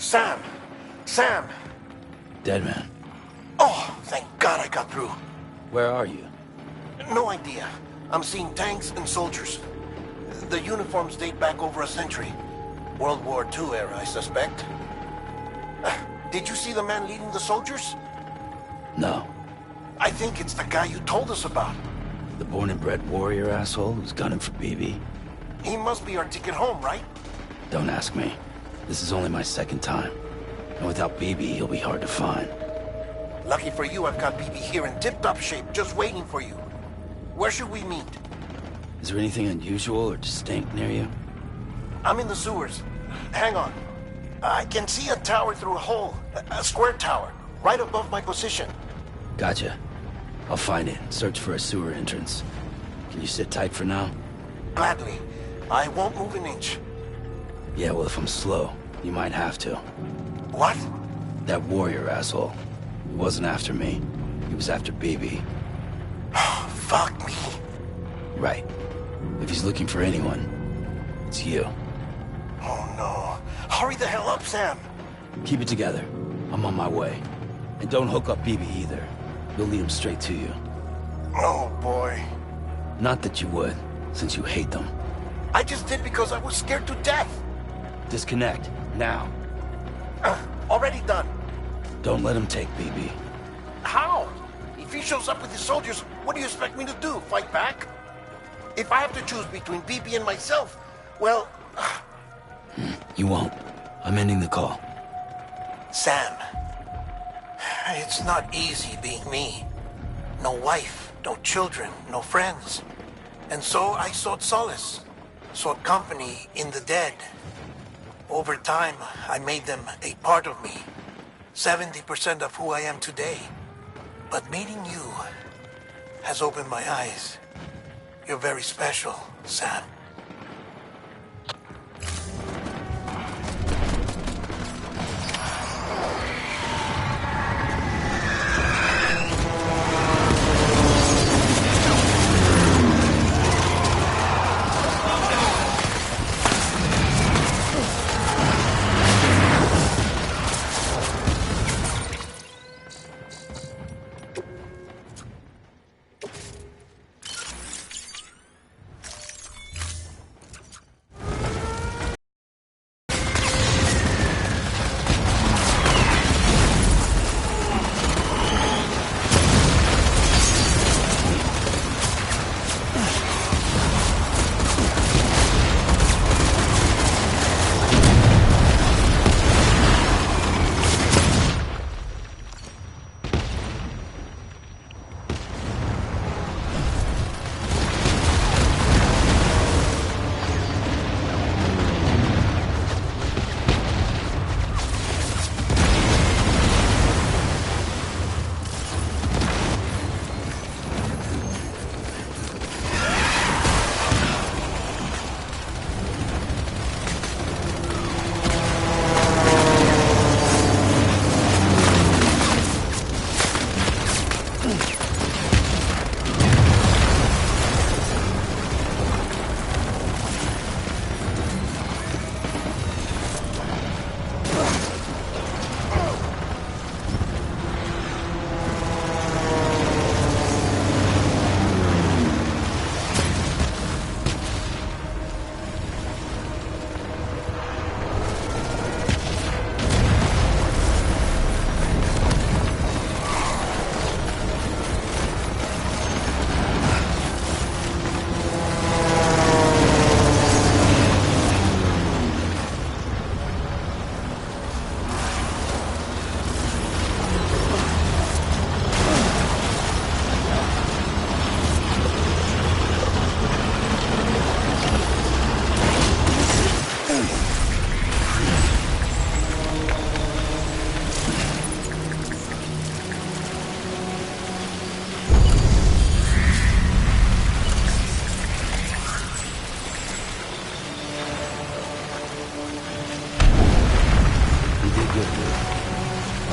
Sam! Sam! Dead man. Oh, thank God I got through. Where are you? No idea. I'm seeing tanks and soldiers. The uniforms date back over a century. World War II era, I suspect. Did you see the man leading the soldiers? No. I think it's the guy you told us about. The born and bred warrior asshole who's gunning for BB? He must be our ticket home, right? Don't ask me. This is only my second time. And without BB, he'll be hard to find. Lucky for you, I've got BB here in tip-top shape, just waiting for you. Where should we meet? Is there anything unusual or distinct near you? I'm in the sewers. Hang on. I can see a tower through a hole. A square tower, right above my position. Gotcha. I'll find it and search for a sewer entrance. Can you sit tight for now? Gladly. I won't move an inch. Yeah, well, if I'm slow, you might have to. What? That warrior asshole. He wasn't after me. He was after BB. Fuck me. Right. If he's looking for anyone, it's you. Oh no. Hurry the hell up, Sam. Keep it together. I'm on my way. And don't hook up BB either. You'll lead him straight to you. Oh boy. Not that you would, since you hate them. I just did because I was scared to death. Disconnect, now. Already done. Don't let him take BB. How? If he shows up with his soldiers, what do you expect me to do? Fight back? If I have to choose between BB and myself, well... You won't. I'm ending the call. Sam, it's not easy being me. No wife, no children, no friends. And so I sought solace, sought company in the dead. Over time, I made them a part of me. 70% of who I am today. But meeting you has opened my eyes. You're very special, Sam.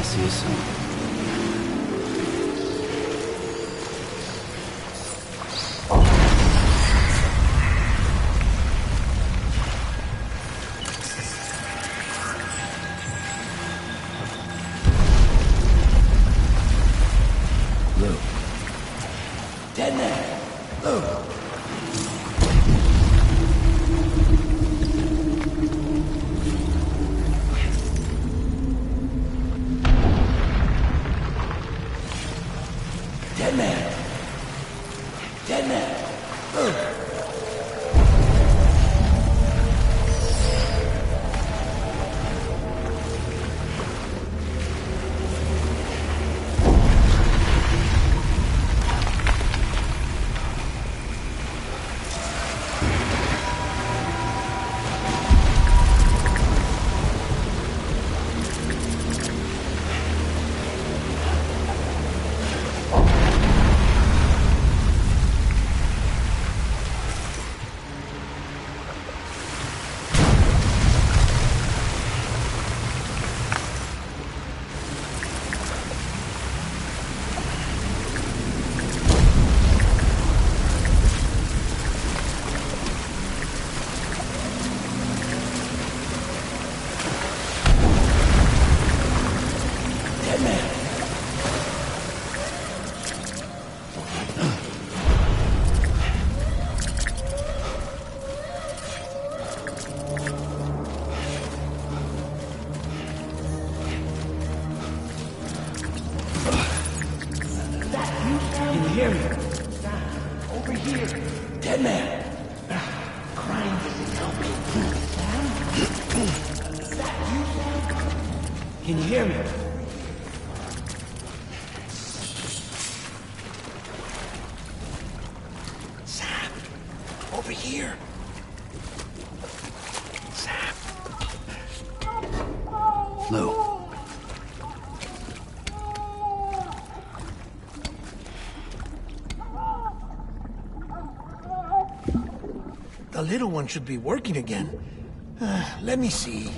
See you soon. Lou. Dead man. Lou. Dead man. Dead man. Lou. Hear me? Sam, over here. Dead man. Crying doesn't help me. Sam? Is that you, Sam? Can you hear me? Sam, over here. Sam. Lou. The little one should be working again. Let me see.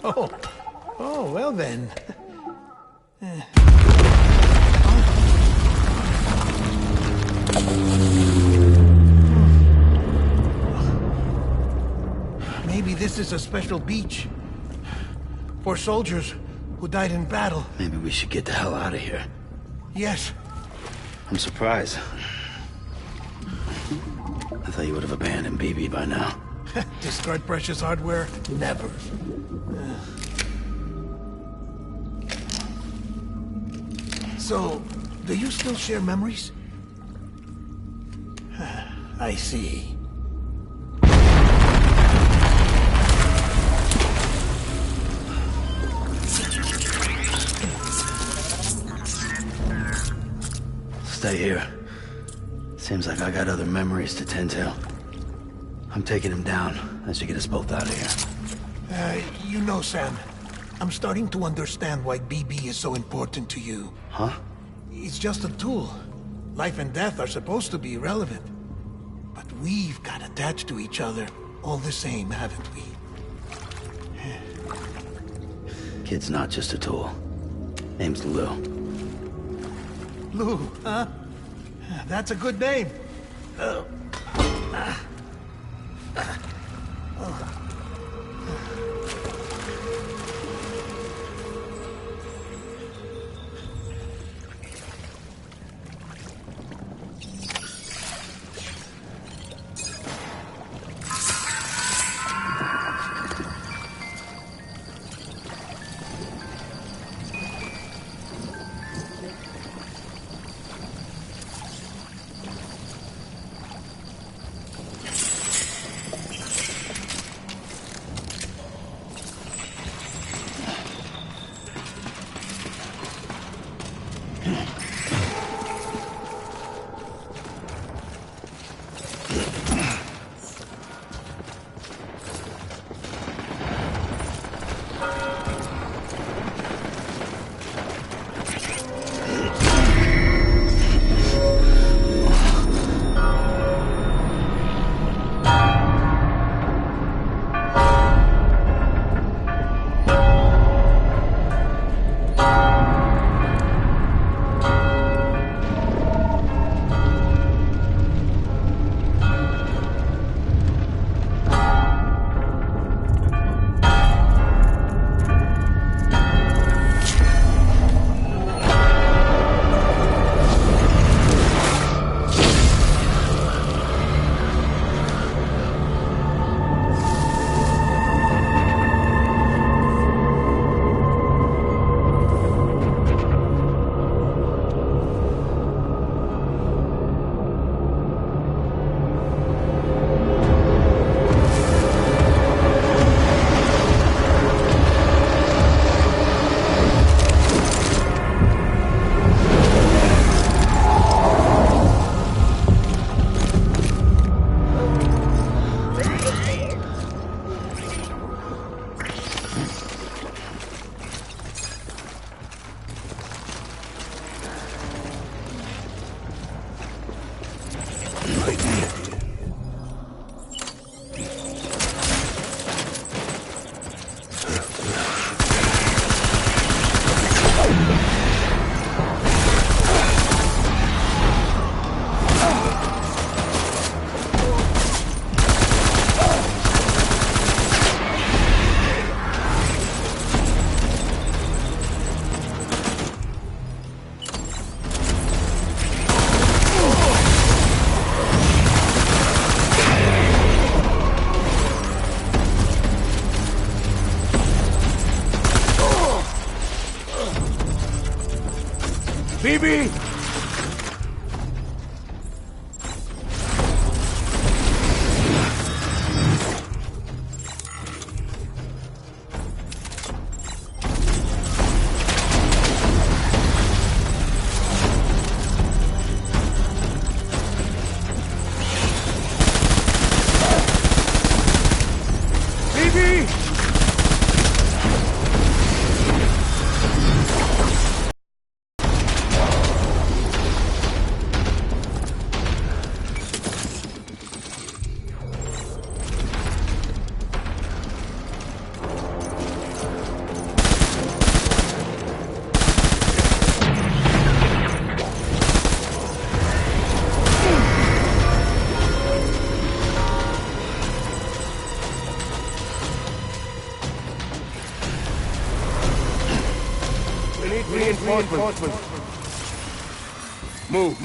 Oh, well then. Maybe this is a special beach for soldiers who died in battle. Maybe we should get the hell out of here. Yes. I'm surprised. I thought you would have abandoned BB by now. Discard precious hardware? Never. So, do you still share memories? I see. Stay here. Seems like I got other memories to tend to. I'm taking him down. That should get us both out of here. You know, Sam, I'm starting to understand why BB is so important to you. Huh? It's just a tool. Life and death are supposed to be irrelevant. But we've got attached to each other all the same, haven't we? Kid's not just a tool. Name's Lou. Lou, huh? That's a good name. BB! Reinforcements. Move.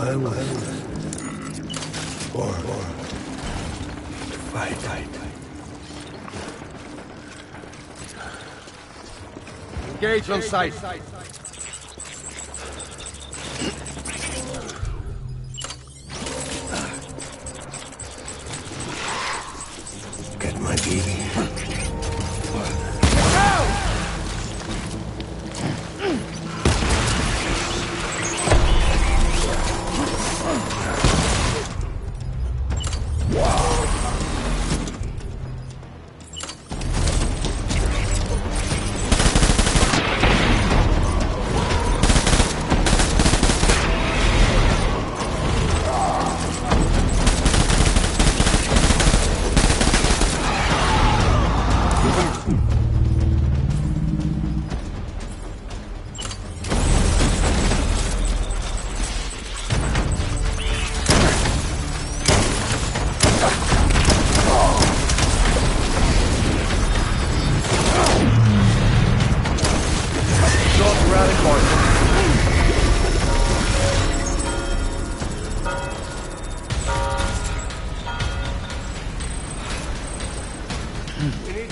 I was born to fight. Engage on sight. Get my baby.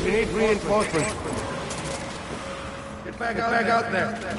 We need reinforcements. Get back out there.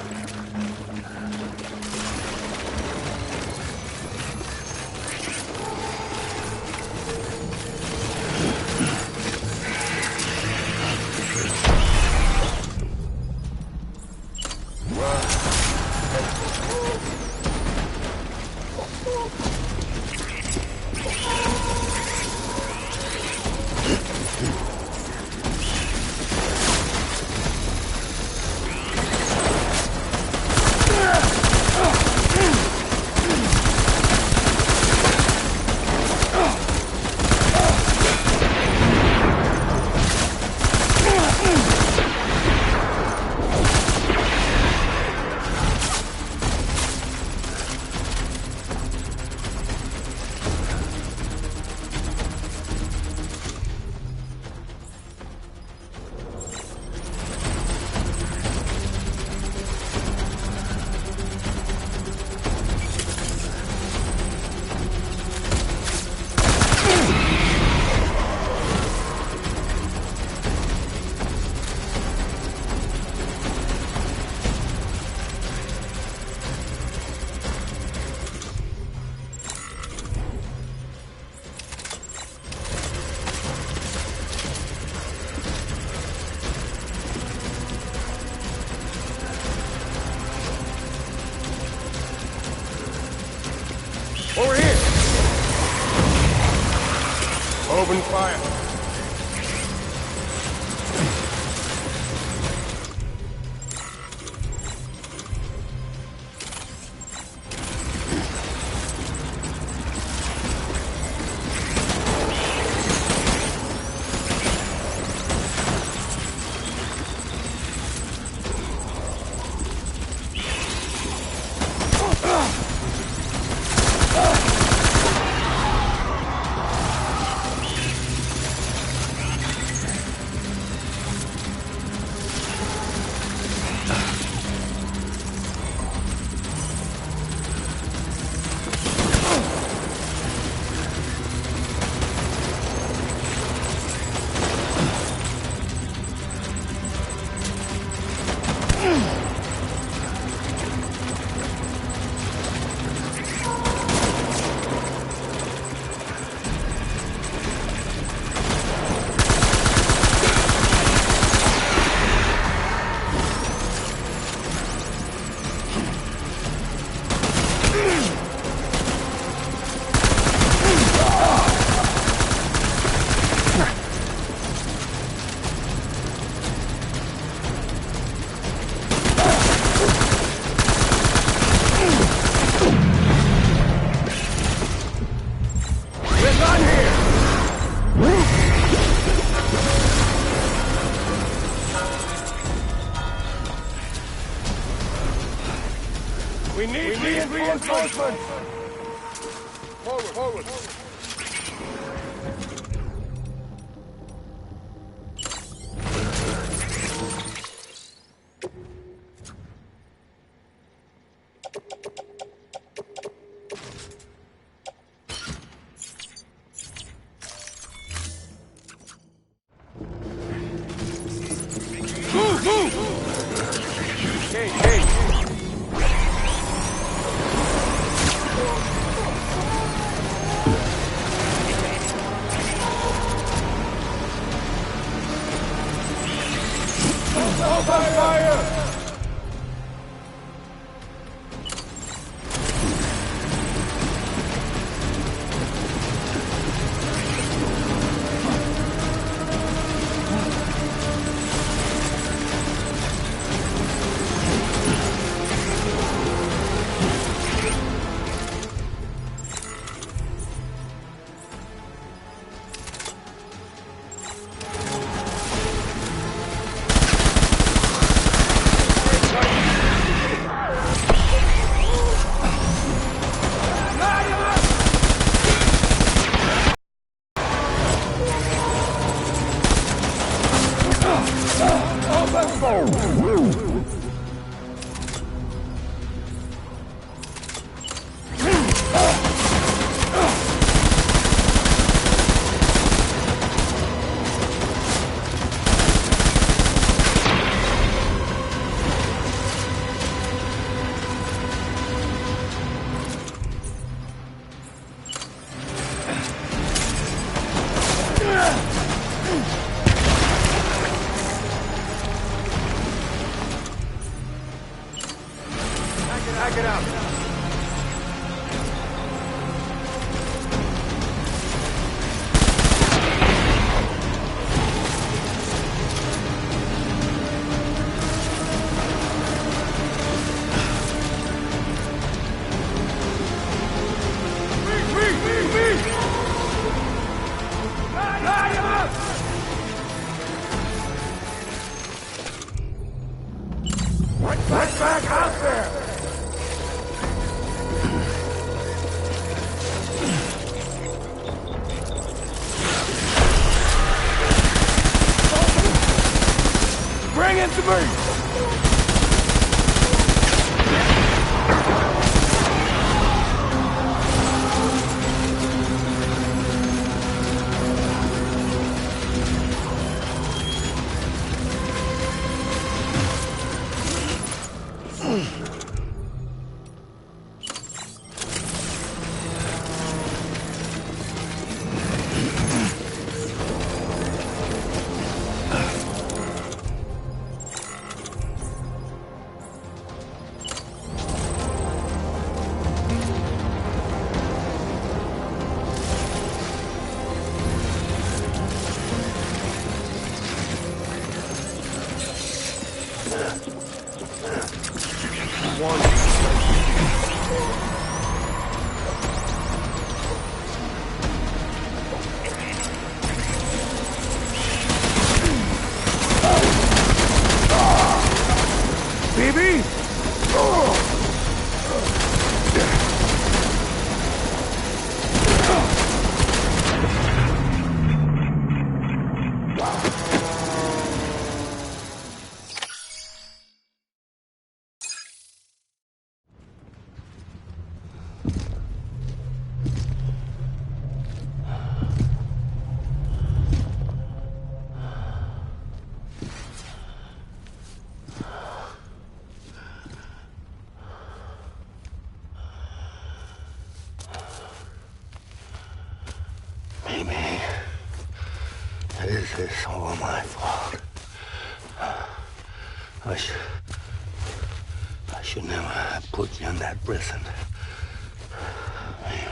Over here! Open fire! We need reinforcements! Forward! Move! Hey! Open fire! Back it up. What's back out there? Bring it to me! This is all my fault. I should never have put you in that prison. Maybe.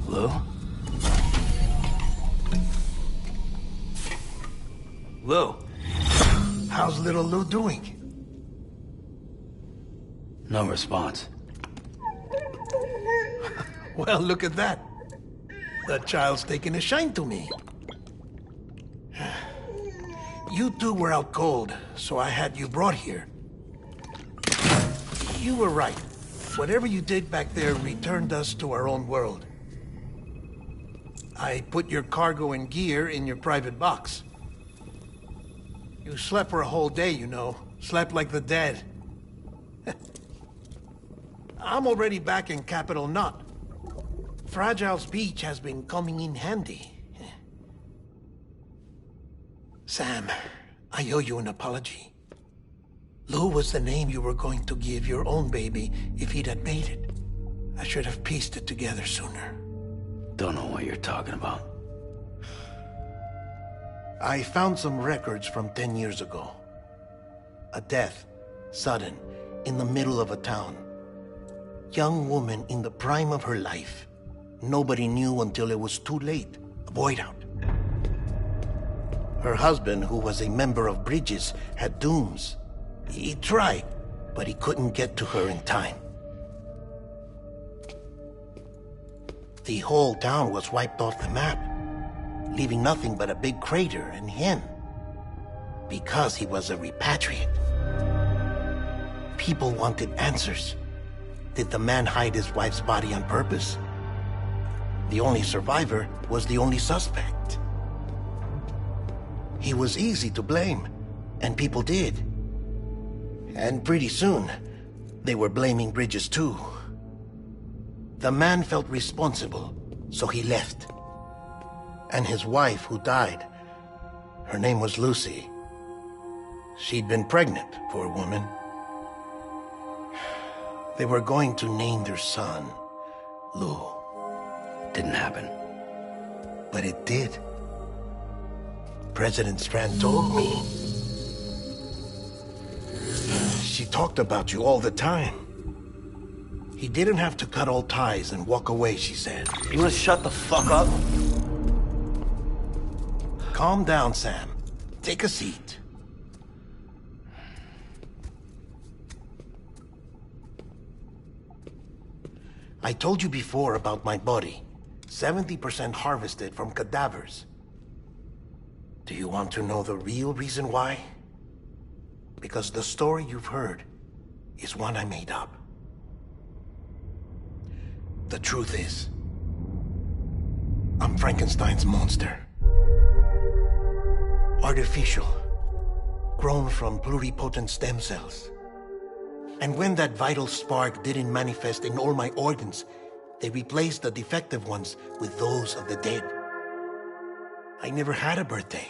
Lou? Lou? How's little Lou doing? No response. Well, look at that. The child's taking a shine to me. You two were out cold, so I had you brought here. You were right. Whatever you did back there returned us to our own world. I put your cargo and gear in your private box. You slept for a whole day, you know. Slept like the dead. I'm already back in Capital Knot. Fragile's beach has been coming in handy. Sam, I owe you an apology. Lou was the name you were going to give your own baby if he'd had made it. I should have pieced it together sooner. Don't know what you're talking about. I found some records from 10 years ago. A death, sudden, in the middle of a town. Young woman in the prime of her life. Nobody knew until it was too late. A void out. Her husband, who was a member of Bridges, had dooms. He tried, but he couldn't get to her in time. The whole town was wiped off the map, leaving nothing but a big crater and him. Because he was a repatriate. People wanted answers. Did the man hide his wife's body on purpose? The only survivor was the only suspect. He was easy to blame, and people did. And pretty soon, they were blaming Bridges too. The man felt responsible, so he left. And his wife, who died, her name was Lucy. She'd been pregnant, poor woman. They were going to name their son Lou. Didn't happen. But it did. President Strand told me. She talked about you all the time. He didn't have to cut all ties and walk away, she said. You wanna shut the fuck up? Calm down, Sam. Take a seat. I told you before about my body. 70% harvested from cadavers. Do you want to know the real reason why? Because the story you've heard is one I made up. The truth is, I'm Frankenstein's monster. Artificial, grown from pluripotent stem cells. And when that vital spark didn't manifest in all my organs, they replaced the defective ones with those of the dead. I never had a birthday.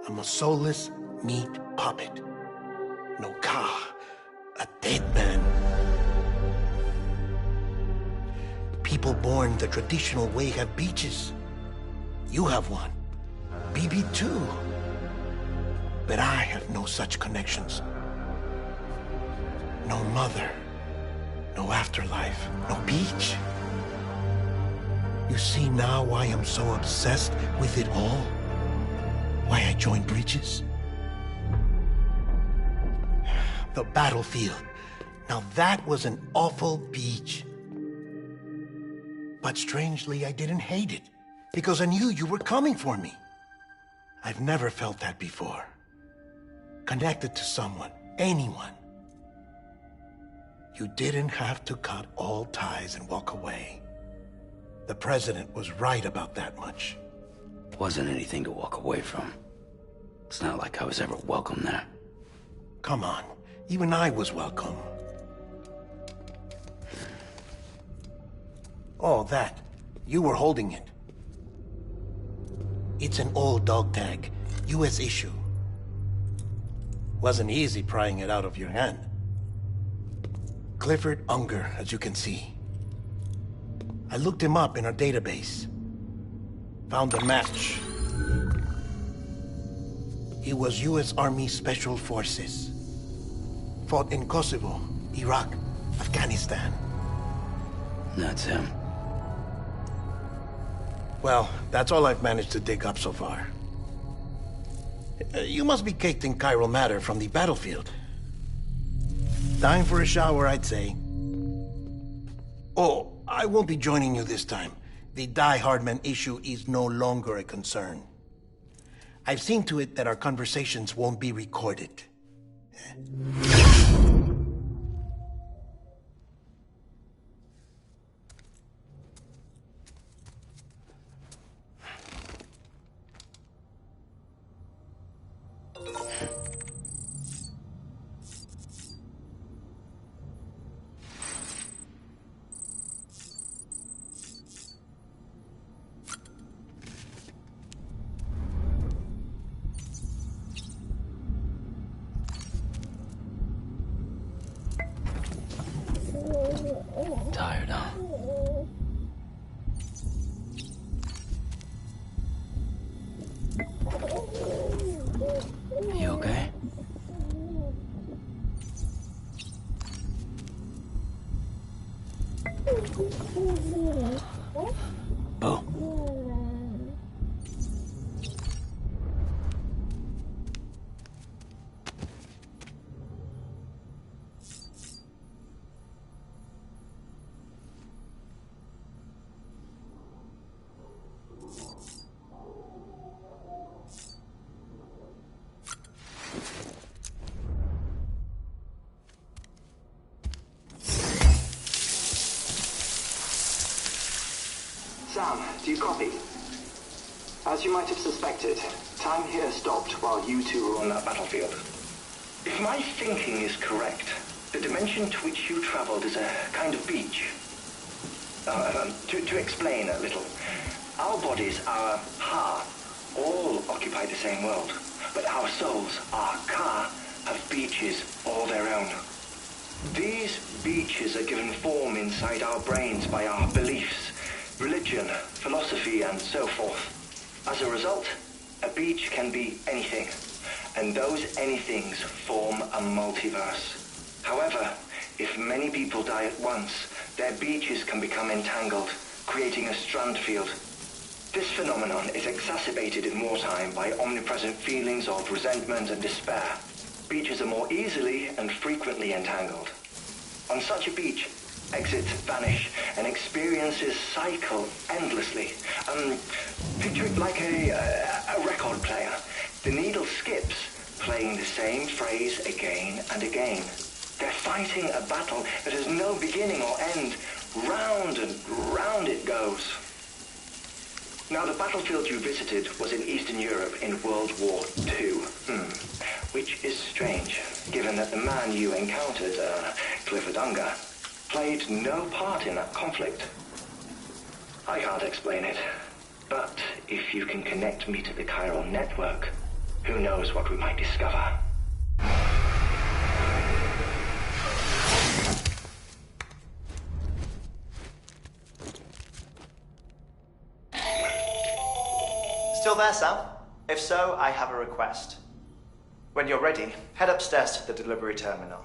I'm a soulless meat puppet. No car, a dead man. People born the traditional way have beaches. You have one. BB too. But I have no such connections. No mother. No afterlife. No beach. You see now why I'm so obsessed with it all? Why I joined Bridges? The battlefield. Now that was an awful beach. But strangely, I didn't hate it. Because I knew you were coming for me. I've never felt that before. Connected to someone, anyone. You didn't have to cut all ties and walk away. The president was right about that much. Wasn't anything to walk away from. It's not like I was ever welcome there. Come on, even I was welcome. Oh, that. You were holding it. It's an old dog tag, US issue. Wasn't easy prying it out of your hand. Clifford Unger, as you can see. I looked him up in our database. Found a match. He was US Army Special Forces. Fought in Kosovo, Iraq, Afghanistan. That's him. Well, that's all I've managed to dig up so far. You must be caked in chiral matter from the battlefield. Time for a shower, I'd say. Oh, I won't be joining you this time. The Die Hardman issue is no longer a concern. I've seen to it that our conversations won't be recorded. Tired, huh? You okay? Bo. Sam, do you copy? As you might have suspected, time here stopped while you two were on that battlefield. If my thinking is correct, the dimension to which you traveled is a kind of beach. To explain a little, our bodies, our ha, all occupy the same world, but our souls, our ka, have beaches all their own. These beaches are given form inside our brains by our beliefs, religion, philosophy, and so forth. As a result, a beach can be anything, and those anythings form a multiverse. However, if many people die at once, their beaches can become entangled, creating a strand field. This phenomenon is exacerbated in wartime by omnipresent feelings of resentment and despair. Beaches are more easily and frequently entangled. On such a beach, exits vanish and experiences cycle endlessly. Picture it like a record player. The needle skips, playing the same phrase again and again. They're fighting a battle that has no beginning or end. Round and round it goes. Now, the battlefield you visited was in Eastern Europe in World War II. Which is strange, given that the man you encountered, Clifford Unger, played no part in that conflict. I can't explain it, but if you can connect me to the chiral network, who knows what we might discover. Still there, Sam? If so, I have a request. When you're ready, head upstairs to the delivery terminal.